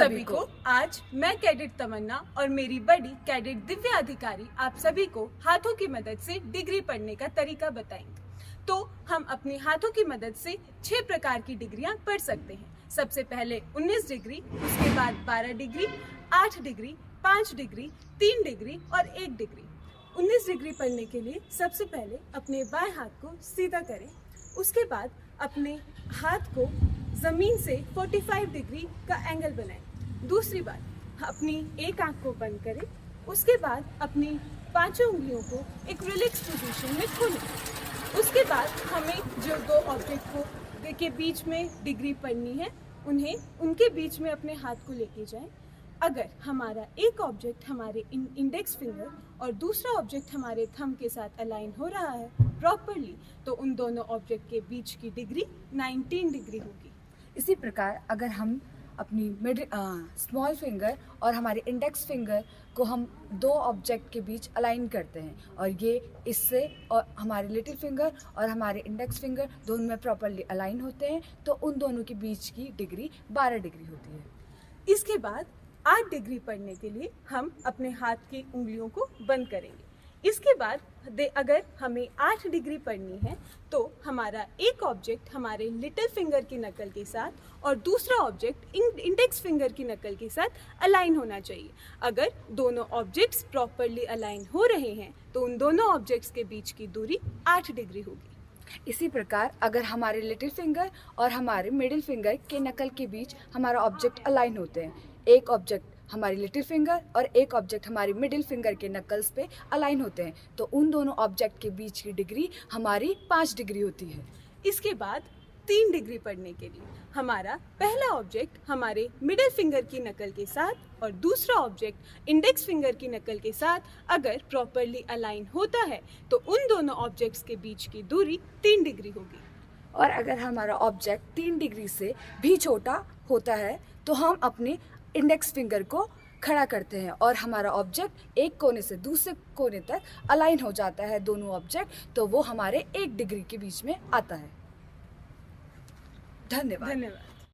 सभी को। आज मैं कैडेट तमन्ना और मेरी बड़ी कैडेट दिव्या अधिकारी आप सभी को हाथों की मदद से डिग्री पढ़ने का तरीका बताएंगे। तो हम अपने हाथों की मदद से 6 प्रकार की डिग्रियां पढ़ सकते हैं। सबसे पहले 19 डिग्री, उसके बाद 12 डिग्री, 8 डिग्री, 5 डिग्री, 3 डिग्री और 1 डिग्री। 19 डिग्री पढ़ने के लिए सबसे पहले अपने बाएं हाथ को सीधा करें। उसके बाद अपने हाथ को ज़मीन से 45 डिग्री का एंगल बनाएं। दूसरी बात, अपनी एक आंख को बंद करें। उसके बाद अपनी पांचों उंगलियों को एक रिलैक्स पोजीशन में खोलें। उसके बाद हमें जो दो ऑब्जेक्ट को के बीच में डिग्री पढ़नी है, उनके बीच में अपने हाथ को लेके जाएं। अगर हमारा एक ऑब्जेक्ट हमारे इंडेक्स फिंगर और दूसरा ऑब्जेक्ट हमारे थंब के साथ अलाइन हो रहा है प्रॉपरली, तो उन दोनों ऑब्जेक्ट के बीच की डिग्री 19 डिग्री होगी। इसी प्रकार अगर हम अपनी स्मॉल फिंगर और हमारे इंडेक्स फिंगर को हम दो ऑब्जेक्ट के बीच अलाइन करते हैं और ये इससे और हमारे लिटिल फिंगर और हमारे इंडेक्स फिंगर दोनों में प्रॉपरली अलाइन होते हैं, तो उन दोनों के बीच की डिग्री 12 डिग्री होती है। इसके बाद 8 डिग्री पढ़ने के लिए हम अपने हाथ की उंगलियों को बंद करेंगे। इसके बाद अगर हमें 8 डिग्री पढ़नी है तो हमारा एक ऑब्जेक्ट हमारे लिटिल फिंगर की नकल के साथ और दूसरा ऑब्जेक्ट इंडेक्स फिंगर की नकल के साथ अलाइन होना चाहिए। अगर दोनों ऑब्जेक्ट्स प्रॉपरली अलाइन हो रहे हैं तो उन दोनों ऑब्जेक्ट्स के बीच की दूरी 8 डिग्री होगी। इसी प्रकार अगर हमारे लिटिल फिंगर और हमारे मिडिल फिंगर के नकल के बीच हमारा ऑब्जेक्ट अलाइन होते हैं, एक ऑब्जेक्ट हमारी लिटिल फिंगर और एक ऑब्जेक्ट हमारी मिडिल फिंगर के नकल्स पे अलाइन होते हैं, तो उन दोनों ऑब्जेक्ट के बीच की डिग्री हमारी 5 डिग्री होती है। इसके बाद 3 डिग्री पढ़ने के लिए हमारा पहला ऑब्जेक्ट हमारे मिडिल फिंगर की नकल के साथ और दूसरा ऑब्जेक्ट इंडेक्स फिंगर की नकल के साथ अगर प्रॉपरली अलाइन होता है तो उन दोनों ऑब्जेक्ट्स के बीच की दूरी 3 डिग्री होगी। और अगर हमारा ऑब्जेक्ट 3 डिग्री से भी छोटा होता है तो हम अपने इंडेक्स फिंगर को खड़ा करते हैं और हमारा ऑब्जेक्ट एक कोने से दूसरे कोने तक अलाइन हो जाता है दोनों ऑब्जेक्ट, तो वो हमारे 1 डिग्री के बीच में आता है। धन्यवाद।